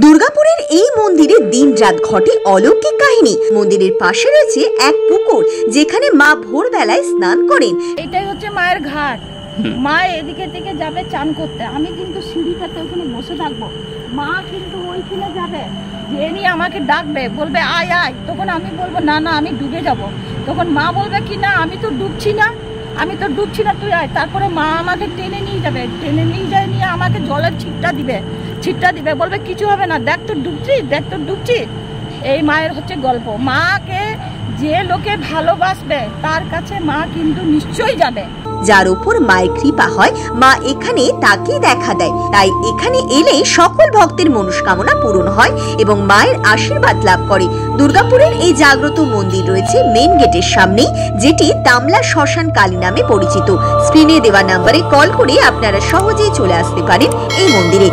দুর্গাপুরের এই মন্দিরে দিনরাত ঘটে অলৌকিক কাহিনী। মন্দিরের পাশে রয়েছে এক পুকুর, যেখানে মা ভোরবেলায় স্নান করেন। এটাই হচ্ছে মায়ের ঘাট। মা এদিকে থেকে যাবে চান করতে, আমি কিন্তু সিঁড়িটাতে ওখানে বসে থাকবো। মা কিন্তু ওইখানে যাবে, যে নিয়ে আমাকে ডাকবে, বলবে আয় আয়। তখন আমি বলবো না না আমি ডুবে যাব। তখন মা বলবে কি না আমি তো ডুবছি না, আমি তো ডুবছি না, তুই আয়। তারপরে মা আমাকে টেনে নিয়ে যাবে, টেনে নিয়ে যায়, নিয়ে আমাকে জলের ছিটটা দিবে, বলবে কিছু হবে না, দেখ তো ডুবছি। এই মায়ের হচ্ছে গল্প। মাকে যে লোকে ভালোবাসবে তার কাছে মা কিন্তু নিশ্চয়ই যাবে। যার উপর মায়ের কৃপা হয়, মা এখানে তাকে দেখা দেয়। তাই এখানে এলে সকল ভক্তের মনস্কামনা পূরণ হয় এবং মায়ের আশীর্বাদ লাভ করে। দুর্গাপুরের এই জাগ্রত মন্দির রয়েছে মেন গেটের সামনেই, যেটি তামলা শ্মশান কালী নামে পরিচিত। স্ক্রিনে দেওয়া নাম্বারে কল করে আপনারা সহজেই চলে আসতে পারেন এই মন্দিরে।